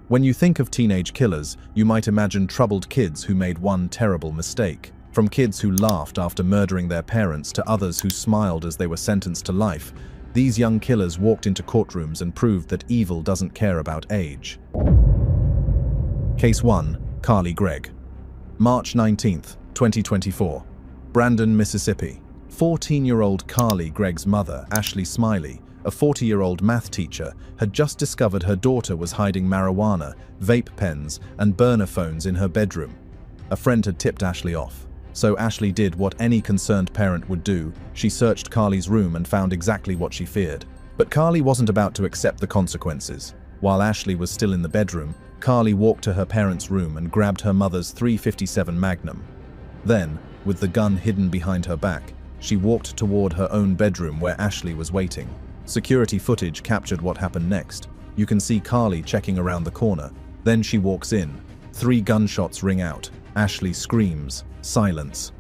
When you think of teenage killers, you might imagine troubled kids who made one terrible mistake. From kids who laughed after murdering their parents to others who smiled as they were sentenced to life, these young killers walked into courtrooms and proved that evil doesn't care about age. Case 1. Carly Gregg. March 19, 2024. Brandon, Mississippi. 14-year-old Carly Gregg's mother, Ashley Smiley, a 40-year-old math teacher, had just discovered her daughter was hiding marijuana, vape pens, and burner phones in her bedroom. A friend had tipped Ashley off. So Ashley did what any concerned parent would do. She searched Carly's room and found exactly what she feared. But Carly wasn't about to accept the consequences. While Ashley was still in the bedroom, Carly walked to her parents' room and grabbed her mother's .357 Magnum. Then, with the gun hidden behind her back, she walked toward her own bedroom where Ashley was waiting. Security footage captured what happened next. You can see Carly checking around the corner. Then she walks in. 3 gunshots ring out. Ashley screams. Silence.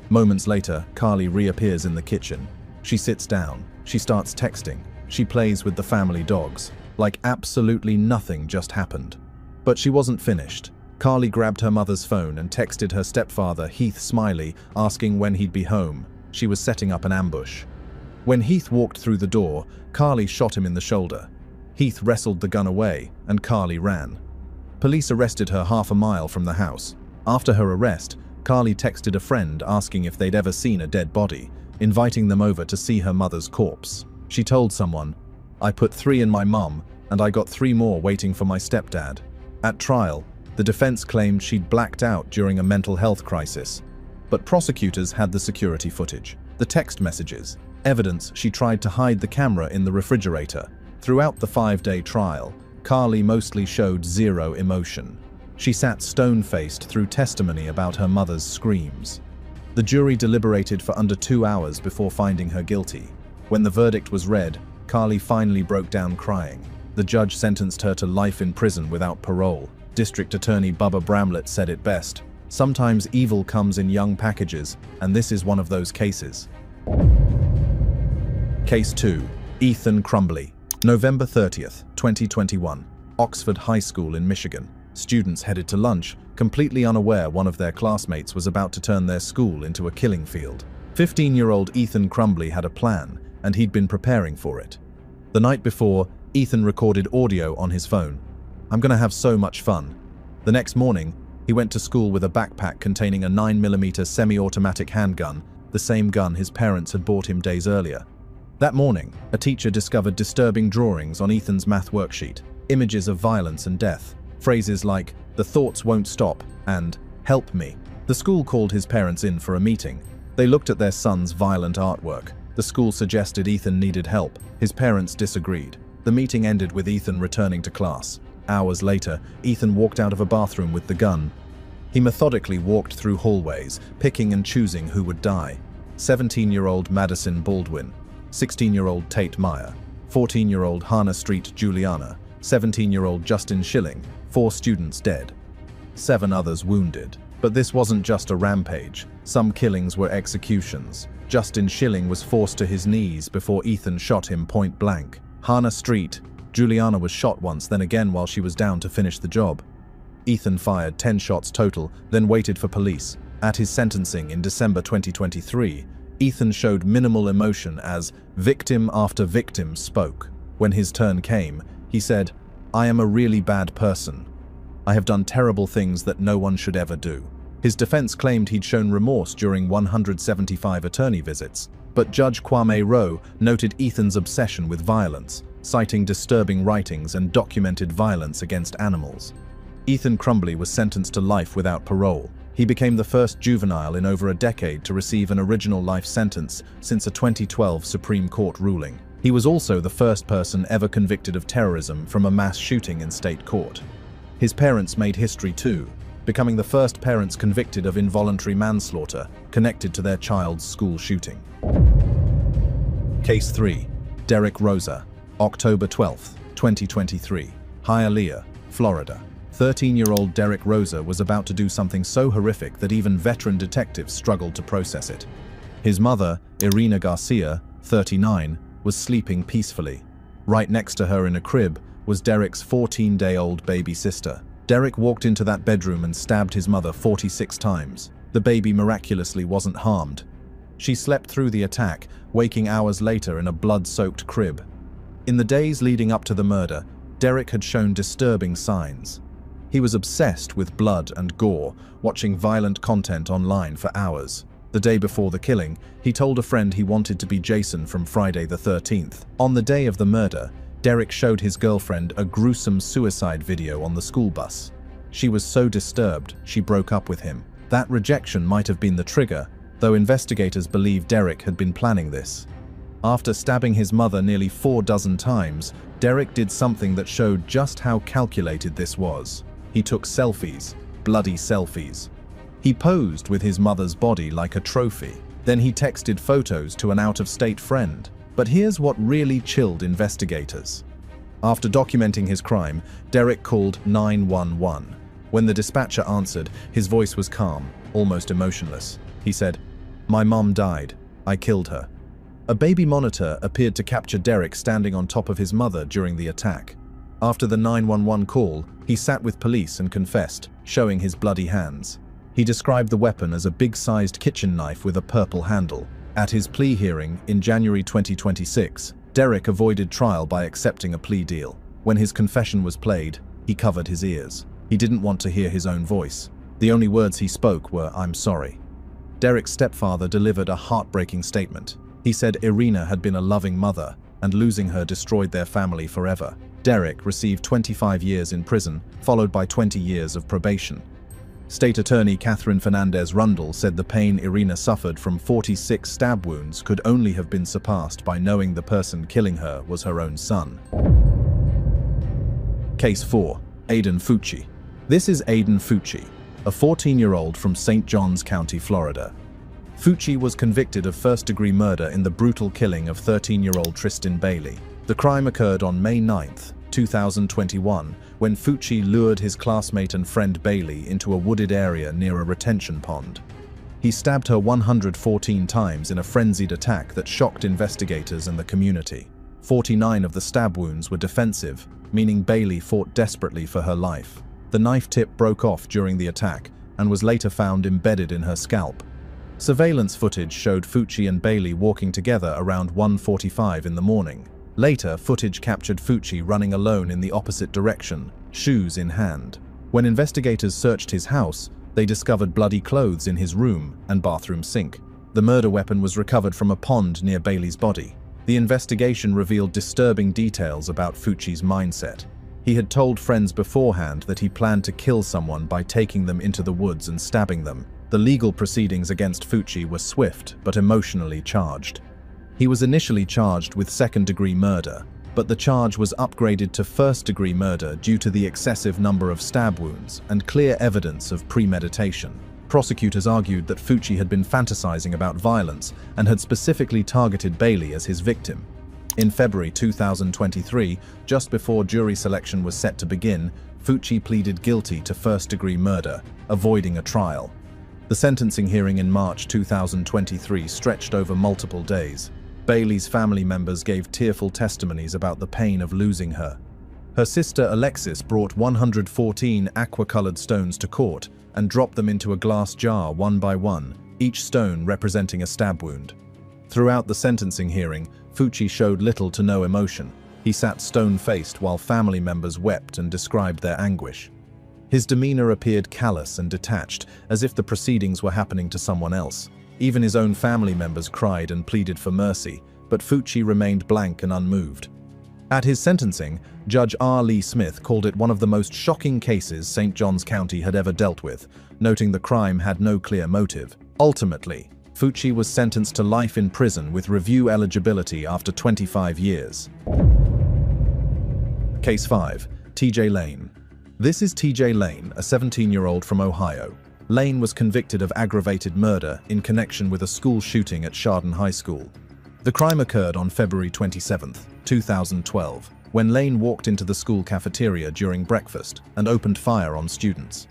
Moments later, Carly reappears in the kitchen. She sits down. She starts texting. She plays with the family dogs. Like absolutely nothing just happened. But she wasn't finished. Carly grabbed her mother's phone and texted her stepfather, Heath Smiley, asking when he'd be home. She was setting up an ambush. When Heath walked through the door, Carly shot him in the shoulder. Heath wrestled the gun away, and Carly ran. Police arrested her half a mile from the house. After her arrest, Carly texted a friend asking if they'd ever seen a dead body, inviting them over to see her mother's corpse. She told someone, "I put 3 in my mum, and I got 3 more waiting for my stepdad." At trial, the defense claimed she'd blacked out during a mental health crisis. But prosecutors had the security footage, the text messages, evidence she tried to hide the camera in the refrigerator. Throughout the 5-day trial, Carly mostly showed zero emotion. She sat stone-faced through testimony about her mother's screams. The jury deliberated for under 2 hours before finding her guilty. When the verdict was read, Carly finally broke down crying. The judge sentenced her to life in prison without parole. District Attorney Bubba Bramlett said it best, "Sometimes evil comes in young packages, and this is one of those cases." Case 2. Ethan Crumbley. November 30th, 2021. Oxford High School in Michigan. Students headed to lunch, completely unaware one of their classmates was about to turn their school into a killing field. 15-year-old Ethan Crumbley had a plan, and he'd been preparing for it. The night before, Ethan recorded audio on his phone. "I'm gonna have so much fun." The next morning, he went to school with a backpack containing a 9mm semi-automatic handgun, the same gun his parents had bought him days earlier. That morning, a teacher discovered disturbing drawings on Ethan's math worksheet, images of violence and death, phrases like, "the thoughts won't stop," and "help me." The school called his parents in for a meeting. They looked at their son's violent artwork. The school suggested Ethan needed help. His parents disagreed. The meeting ended with Ethan returning to class. Hours later, Ethan walked out of a bathroom with the gun. He methodically walked through hallways, picking and choosing who would die. 17-year-old Madison Baldwin, 16-year-old Tate Meyer, 14-year-old Hannah Street Juliana, 17-year-old Justin Schilling, 4 students dead, 7 others wounded. But this wasn't just a rampage. Some killings were executions. Justin Schilling was forced to his knees before Ethan shot him point blank. Hannah Street Juliana was shot once, then again while she was down to finish the job. Ethan fired 10 shots total, then waited for police. At his sentencing in December 2023, Ethan showed minimal emotion as victim after victim spoke. When his turn came, he said, "I am a really bad person. I have done terrible things that no one should ever do." His defense claimed he'd shown remorse during 175 attorney visits, but Judge Kwame Rowe noted Ethan's obsession with violence, citing disturbing writings and documented violence against animals. Ethan Crumbley was sentenced to life without parole. He became the first juvenile in over a decade to receive an original life sentence since a 2012 Supreme Court ruling. He was also the first person ever convicted of terrorism from a mass shooting in state court. His parents made history too, becoming the first parents convicted of involuntary manslaughter connected to their child's school shooting. Case 3. Derek Rosa. October 12, 2023. Hialeah, Florida. 13-year-old Derek Rosa was about to do something so horrific that even veteran detectives struggled to process it. His mother, Irina Garcia, 39, was sleeping peacefully. Right next to her in a crib was Derek's 14-day-old baby sister. Derek walked into that bedroom and stabbed his mother 46 times. The baby miraculously wasn't harmed. She slept through the attack, waking hours later in a blood-soaked crib. In the days leading up to the murder, Derek had shown disturbing signs. He was obsessed with blood and gore, watching violent content online for hours. The day before the killing, he told a friend he wanted to be Jason from Friday the 13th. On the day of the murder, Derek showed his girlfriend a gruesome suicide video on the school bus. She was so disturbed, she broke up with him. That rejection might have been the trigger, though investigators believe Derek had been planning this. After stabbing his mother nearly 4 dozen times, Derek did something that showed just how calculated this was. He took selfies, bloody selfies. He posed with his mother's body like a trophy. Then he texted photos to an out-of-state friend. But here's what really chilled investigators. After documenting his crime, Derek called 911. When the dispatcher answered, his voice was calm, almost emotionless. He said, "My mom died. I killed her." A baby monitor appeared to capture Derek standing on top of his mother during the attack. After the 911 call, he sat with police and confessed, showing his bloody hands. He described the weapon as a big-sized kitchen knife with a purple handle. At his plea hearing in January 2026, Derek avoided trial by accepting a plea deal. When his confession was played, he covered his ears. He didn't want to hear his own voice. The only words he spoke were, "I'm sorry." Derek's stepfather delivered a heartbreaking statement. He said Irina had been a loving mother, and losing her destroyed their family forever. Derek received 25 years in prison, followed by 20 years of probation. State Attorney Catherine Fernandez-Rundle said the pain Irina suffered from 46 stab wounds could only have been surpassed by knowing the person killing her was her own son. Case 4. Aiden Fucci. This is Aiden Fucci, a 14-year-old from St. Johns County, Florida. Fucci was convicted of first-degree murder in the brutal killing of 13-year-old Tristan Bailey. The crime occurred on May 9, 2021, when Fucci lured his classmate and friend Bailey into a wooded area near a retention pond. He stabbed her 114 times in a frenzied attack that shocked investigators and the community. 49 of the stab wounds were defensive, meaning Bailey fought desperately for her life. The knife tip broke off during the attack and was later found embedded in her scalp. Surveillance footage showed Fucci and Bailey walking together around 1:45 in the morning. Later, footage captured Fucci running alone in the opposite direction, shoes in hand. When investigators searched his house, they discovered bloody clothes in his room and bathroom sink. The murder weapon was recovered from a pond near Bailey's body. The investigation revealed disturbing details about Fucci's mindset. He had told friends beforehand that he planned to kill someone by taking them into the woods and stabbing them. The legal proceedings against Fucci were swift but emotionally charged. He was initially charged with second-degree murder, but the charge was upgraded to first-degree murder due to the excessive number of stab wounds and clear evidence of premeditation. Prosecutors argued that Fucci had been fantasizing about violence and had specifically targeted Bailey as his victim. In February 2023, just before jury selection was set to begin, Fucci pleaded guilty to first-degree murder, avoiding a trial. The sentencing hearing in March 2023 stretched over multiple days. Bailey's family members gave tearful testimonies about the pain of losing her. Her sister Alexis brought 114 aqua-colored stones to court and dropped them into a glass jar one by one, each stone representing a stab wound. Throughout the sentencing hearing, Fucci showed little to no emotion. He sat stone-faced while family members wept and described their anguish. His demeanor appeared callous and detached, as if the proceedings were happening to someone else. Even his own family members cried and pleaded for mercy, but Fucci remained blank and unmoved. At his sentencing, Judge R. Lee Smith called it one of the most shocking cases St. Johns County had ever dealt with, noting the crime had no clear motive. Ultimately, Fucci was sentenced to life in prison with review eligibility after 25 years. Case 5. T.J. Lane. This is T.J. Lane, a 17-year-old from Ohio. Lane was convicted of aggravated murder in connection with a school shooting at Chardon High School. The crime occurred on February 27, 2012, when Lane walked into the school cafeteria during breakfast and opened fire on students.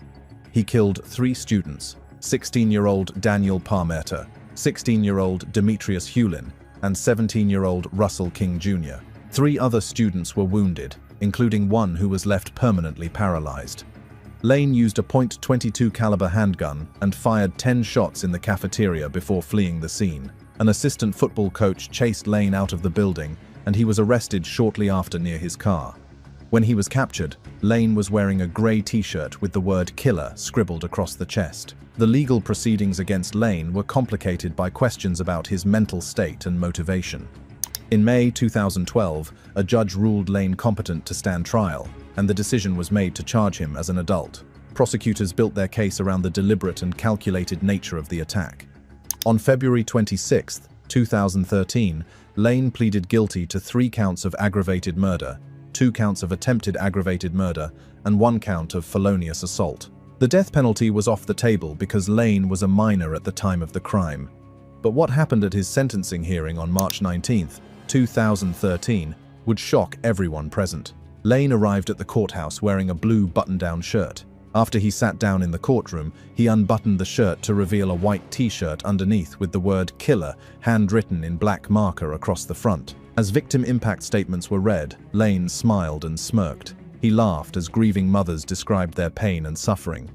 He killed 3 students, 16-year-old Daniel Parmeter, 16-year-old Demetrius Hewlin, and 17-year-old Russell King Jr. 3 other students were wounded, including one who was left permanently paralyzed. Lane used a .22 caliber handgun and fired 10 shots in the cafeteria before fleeing the scene. An assistant football coach chased Lane out of the building, and he was arrested shortly after near his car. When he was captured, Lane was wearing a grey t-shirt with the word "killer" scribbled across the chest. The legal proceedings against Lane were complicated by questions about his mental state and motivation. In May 2012, a judge ruled Lane competent to stand trial, and the decision was made to charge him as an adult. Prosecutors built their case around the deliberate and calculated nature of the attack. On February 26, 2013, Lane pleaded guilty to 3 counts of aggravated murder, 2 counts of attempted aggravated murder, and 1 count of felonious assault. The death penalty was off the table because Lane was a minor at the time of the crime. But what happened at his sentencing hearing on March 19, 2013, would shock everyone present. Lane arrived at the courthouse wearing a blue button-down shirt. After he sat down in the courtroom, he unbuttoned the shirt to reveal a white t-shirt underneath with the word "killer" handwritten in black marker across the front. As victim impact statements were read, Lane smiled and smirked. He laughed as grieving mothers described their pain and suffering.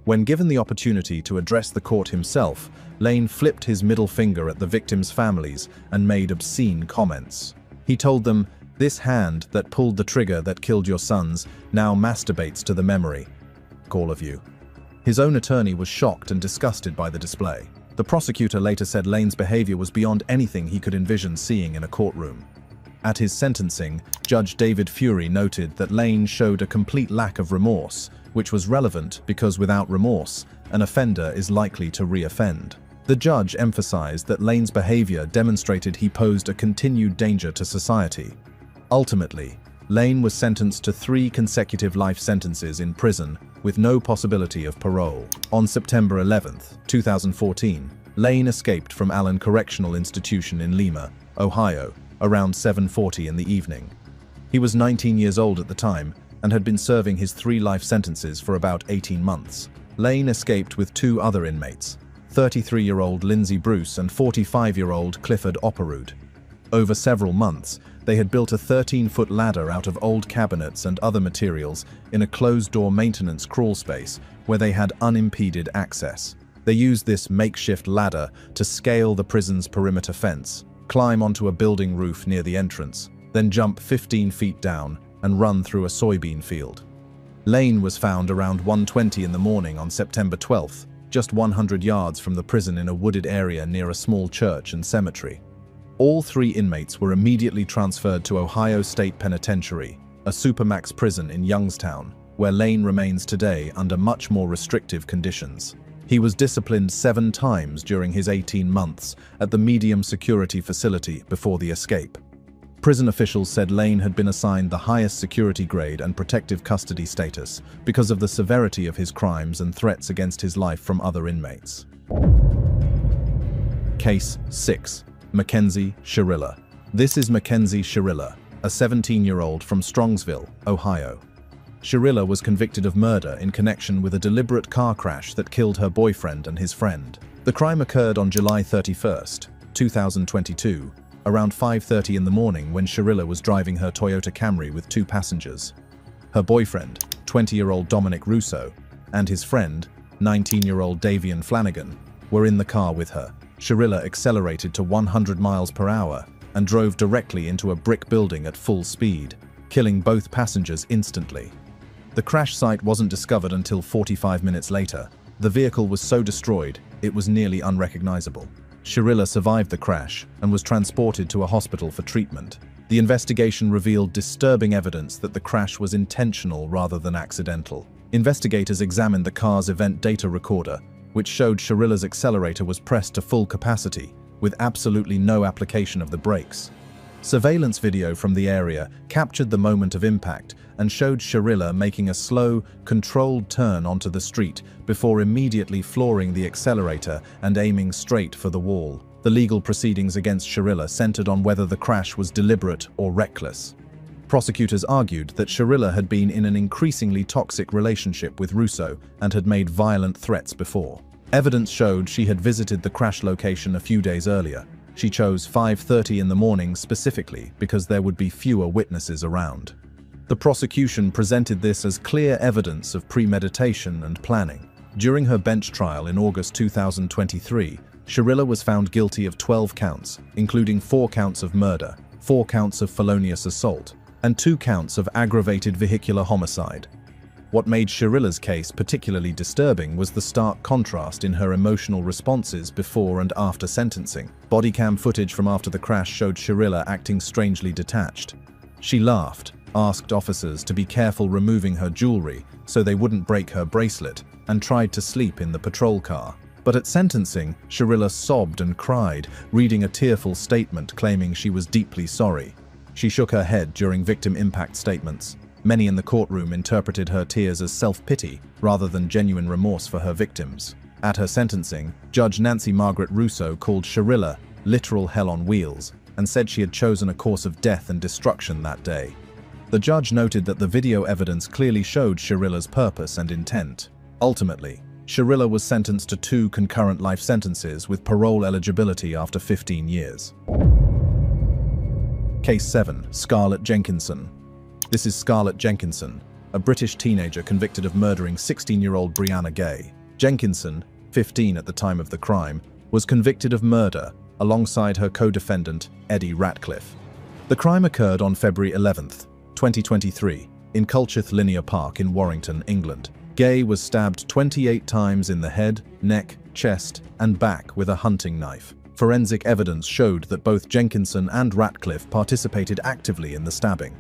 When given the opportunity to address the court himself, Lane flipped his middle finger at the victims' families and made obscene comments. He told them, "This hand that pulled the trigger that killed your sons now masturbates to the memory. All of you." His own attorney was shocked and disgusted by the display. The prosecutor later said Lane's behavior was beyond anything he could envision seeing in a courtroom. At his sentencing, Judge David Fury noted that Lane showed a complete lack of remorse, which was relevant because without remorse, an offender is likely to re-offend. The judge emphasized that Lane's behavior demonstrated he posed a continued danger to society. Ultimately, Lane was sentenced to 3 consecutive life sentences in prison with no possibility of parole. On September 11, 2014, Lane escaped from Allen Correctional Institution in Lima, Ohio, around 7:40 in the evening. He was 19 years old at the time and had been serving his 3 life sentences for about 18 months. Lane escaped with 2 other inmates, 33-year-old Lindsay Bruce and 45-year-old Clifford Opperud. Over several months, they had built a 13-foot ladder out of old cabinets and other materials in a closed-door maintenance crawl space where they had unimpeded access. They used this makeshift ladder to scale the prison's perimeter fence, climb onto a building roof near the entrance, then jump 15 feet down and run through a soybean field. Lane was found around 1:20 in the morning on September 12th, just 100 yards from the prison in a wooded area near a small church and cemetery. All 3 inmates were immediately transferred to Ohio State Penitentiary, a supermax prison in Youngstown, where Lane remains today under much more restrictive conditions. He was disciplined 7 times during his 18 months at the medium security facility before the escape. Prison officials said Lane had been assigned the highest security grade and protective custody status because of the severity of his crimes and threats against his life from other inmates. Case 6. Mackenzie Shirilla. This is Mackenzie Shirilla, a 17-year-old from Strongsville, Ohio. Shirilla was convicted of murder in connection with a deliberate car crash that killed her boyfriend and his friend. The crime occurred on July 31st, 2022, around 5:30 in the morning when Shirilla was driving her Toyota Camry with 2 passengers. Her boyfriend, 20-year-old Dominic Russo, and his friend, 19-year-old Davian Flanagan, were in the car with her. Shirilla accelerated to 100 miles per hour and drove directly into a brick building at full speed, killing both passengers instantly. The crash site wasn't discovered until 45 minutes later. The vehicle was so destroyed, it was nearly unrecognizable. Shirilla survived the crash and was transported to a hospital for treatment. The investigation revealed disturbing evidence that the crash was intentional rather than accidental. Investigators examined the car's event data recorder, which showed Shirilla's accelerator was pressed to full capacity, with absolutely no application of the brakes. Surveillance video from the area captured the moment of impact and showed Shirilla making a slow, controlled turn onto the street before immediately flooring the accelerator and aiming straight for the wall. The legal proceedings against Shirilla centered on whether the crash was deliberate or reckless. Prosecutors argued that Shirilla had been in an increasingly toxic relationship with Russo and had made violent threats before. Evidence showed she had visited the crash location a few days earlier. She chose 5:30 in the morning specifically because there would be fewer witnesses around. The prosecution presented this as clear evidence of premeditation and planning. During her bench trial in August 2023, Sharilla was found guilty of 12 counts, including 4 counts of murder, 4 counts of felonious assault, and 2 counts of aggravated vehicular homicide. What made Sharilla's case particularly disturbing was the stark contrast in her emotional responses before and after sentencing. Body cam footage from after the crash showed Sharilla acting strangely detached. She laughed, asked officers to be careful removing her jewelry so they wouldn't break her bracelet, and tried to sleep in the patrol car. But at sentencing, Sharilla sobbed and cried, reading a tearful statement claiming she was deeply sorry. She shook her head during victim impact statements. Many in the courtroom interpreted her tears as self-pity rather than genuine remorse for her victims. At her sentencing, Judge Nancy Margaret Russo called Sharilla literal hell on wheels and said she had chosen a course of death and destruction that day. The judge noted that the video evidence clearly showed Sharilla's purpose and intent. Ultimately, Sharilla was sentenced to 2 concurrent life sentences with parole eligibility after 15 years. Case 7. Scarlett Jenkinson. This is Scarlett Jenkinson, a British teenager convicted of murdering 16-year-old Brianna Gay. Jenkinson, 15 at the time of the crime, was convicted of murder alongside her co-defendant, Eddie Ratcliffe. The crime occurred on February 11, 2023, in Culcheth Linear Park in Warrington, England. Gay was stabbed 28 times in the head, neck, chest, and back with a hunting knife. Forensic evidence showed that both Jenkinson and Ratcliffe participated actively in the stabbing.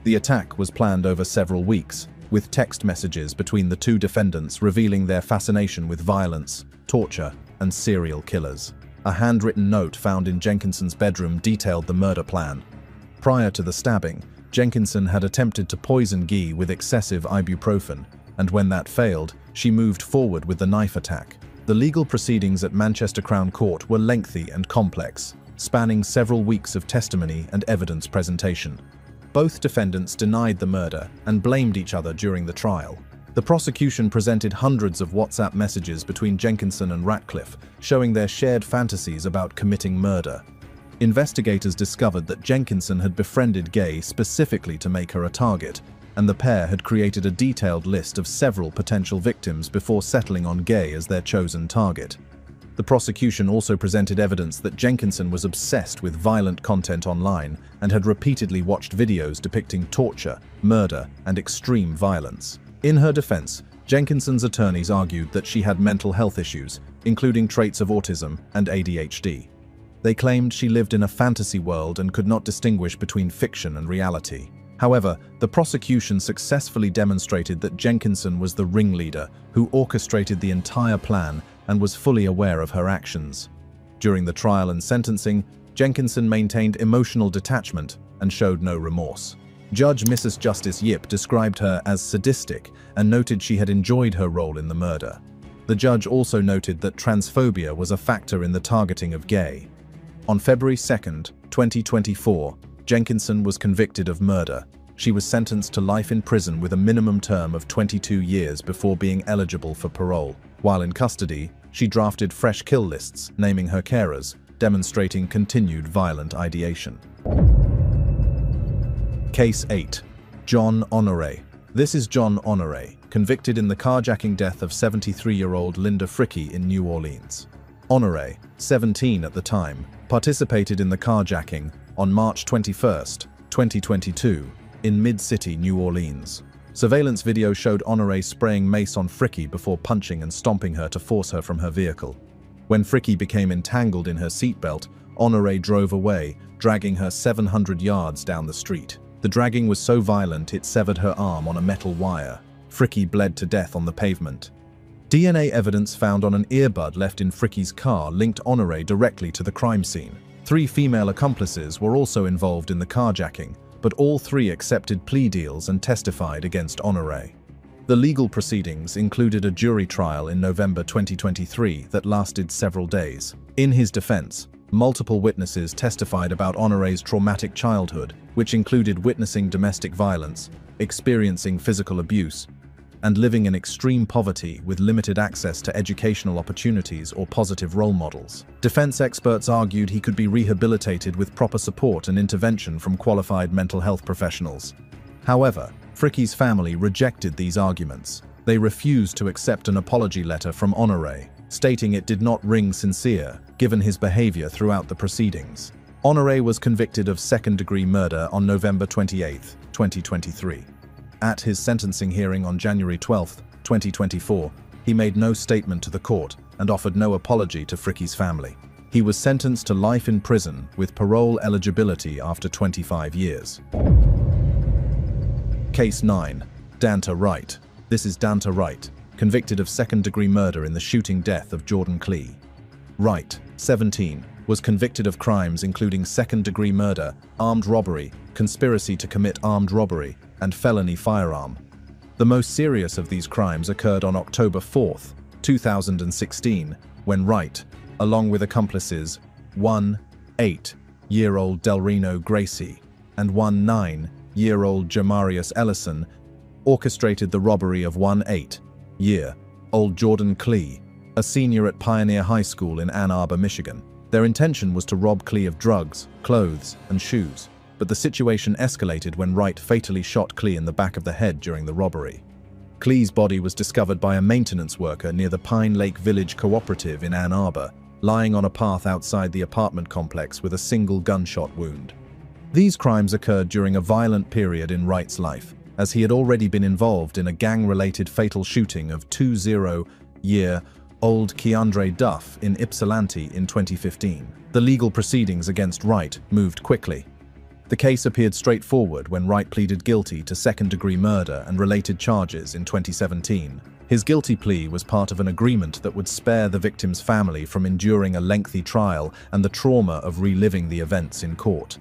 The attack was planned over several weeks, with text messages between the 2 defendants revealing their fascination with violence, torture, and serial killers. A handwritten note found in Jenkinson's bedroom detailed the murder plan. Prior to the stabbing, Jenkinson had attempted to poison Gay with excessive ibuprofen, and when that failed, she moved forward with the knife attack. The legal proceedings at Manchester Crown Court were lengthy and complex, spanning several weeks of testimony and evidence presentation. Both defendants denied the murder and blamed each other during the trial. The prosecution presented hundreds of WhatsApp messages between Jenkinson and Ratcliffe, showing their shared fantasies about committing murder. Investigators discovered that Jenkinson had befriended Gay specifically to make her a target, and the pair had created a detailed list of several potential victims before settling on Gay as their chosen target. The prosecution also presented evidence that Jenkinson was obsessed with violent content online and had repeatedly watched videos depicting torture, murder, and extreme violence. In her defense, Jenkinson's attorneys argued that she had mental health issues, including traits of autism and ADHD. They claimed she lived in a fantasy world and could not distinguish between fiction and reality. However, the prosecution successfully demonstrated that Jenkinson was the ringleader who orchestrated the entire plan and was fully aware of her actions. During the trial and sentencing, Jenkinson maintained emotional detachment and showed no remorse. Judge Mrs. Justice Yip described her as sadistic and noted she had enjoyed her role in the murder. The judge also noted that transphobia was a factor in the targeting of Gay. On February 2, 2024, Jenkinson was convicted of murder. She was sentenced to life in prison with a minimum term of 22 years before being eligible for parole. While in custody, she drafted fresh kill lists, naming her carers, demonstrating continued violent ideation. Case 8. John Honoré. This is John Honoré, convicted in the carjacking death of 73-year-old Linda Fricky in New Orleans. Honoré, 17 at the time, participated in the carjacking on March 21, 2022, in Mid-City, New Orleans. Surveillance video showed Honoré spraying mace on Fricky before punching and stomping her to force her from her vehicle. When Fricky became entangled in her seatbelt, Honoré drove away, dragging her 700 yards down the street. The dragging was so violent it severed her arm on a metal wire. Fricky bled to death on the pavement. DNA evidence found on an earbud left in Fricky's car linked Honoré directly to the crime scene. 3 female accomplices were also involved in the carjacking, but all 3 accepted plea deals and testified against Honoré. The legal proceedings included a jury trial in November 2023 that lasted several days. In his defense, multiple witnesses testified about Honoré's traumatic childhood, which included witnessing domestic violence, experiencing physical abuse, and living in extreme poverty with limited access to educational opportunities or positive role models. Defense experts argued he could be rehabilitated with proper support and intervention from qualified mental health professionals. However, Fricky's family rejected these arguments. They refused to accept an apology letter from Honoré, stating it did not ring sincere, given his behavior throughout the proceedings. Honoré was convicted of second-degree murder on November 28, 2023. At his sentencing hearing on January 12, 2024, he made no statement to the court and offered no apology to Fricky's family. He was sentenced to life in prison with parole eligibility after 25 years. Case 9. Danta Wright. This is Danta Wright, convicted of second-degree murder in the shooting death of Jordan Clee. Wright, 17, was convicted of crimes including second-degree murder, armed robbery, conspiracy to commit armed robbery, and felony firearm. The most serious of these crimes occurred on October 4, 2016, when Wright, along with accomplices 1 8-year-old Delrino Gracie and 1 9-year-old Jamarius Ellison, orchestrated the robbery of 1 8-year-old Jordan Clee, a senior at Pioneer High School in Ann Arbor, Michigan. Their intention was to rob Clee of drugs, clothes, and shoes, but the situation escalated when Wright fatally shot Clee in the back of the head during the robbery. Clee's body was discovered by a maintenance worker near the Pine Lake Village Cooperative in Ann Arbor, lying on a path outside the apartment complex with a single gunshot wound. These crimes occurred during a violent period in Wright's life, as he had already been involved in a gang-related fatal shooting of 20-year-old Keandre Duff in Ypsilanti in 2015. The legal proceedings against Wright moved quickly. The case appeared straightforward when Wright pleaded guilty to second-degree murder and related charges in 2017. His guilty plea was part of an agreement that would spare the victim's family from enduring a lengthy trial and the trauma of reliving the events in court.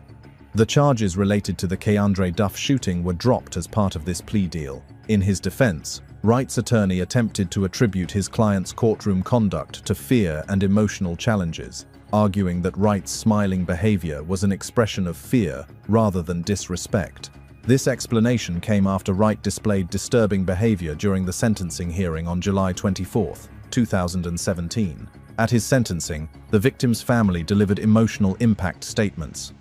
The charges related to the Keandre Duff shooting were dropped as part of this plea deal. In his defense, Wright's attorney attempted to attribute his client's courtroom conduct to fear and emotional challenges, arguing that Wright's smiling behavior was an expression of fear rather than disrespect. This explanation came after Wright displayed disturbing behavior during the sentencing hearing on July 24, 2017. At his sentencing, the victim's family delivered emotional impact statements.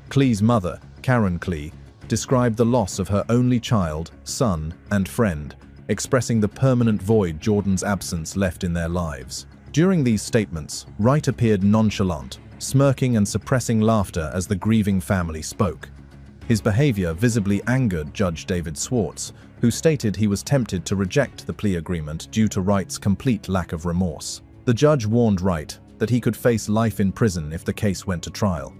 Clee's mother, Karen Clee, described the loss of her only child, son, and friend, expressing the permanent void Jordan's absence left in their lives. During these statements, Wright appeared nonchalant, smirking and suppressing laughter as the grieving family spoke. His behavior visibly angered Judge David Swartz, who stated he was tempted to reject the plea agreement due to Wright's complete lack of remorse. The judge warned Wright that he could face life in prison if the case went to trial.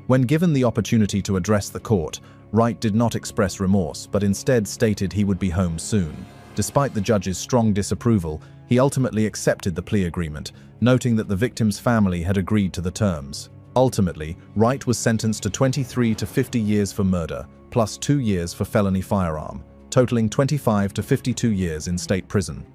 When given the opportunity to address the court, Wright did not express remorse, but instead stated he would be home soon. Despite the judge's strong disapproval, he ultimately accepted the plea agreement, noting that the victim's family had agreed to the terms. Ultimately, Wright was sentenced to 23 to 50 years for murder, plus 2 years for felony firearm, totaling 25 to 52 years in state prison.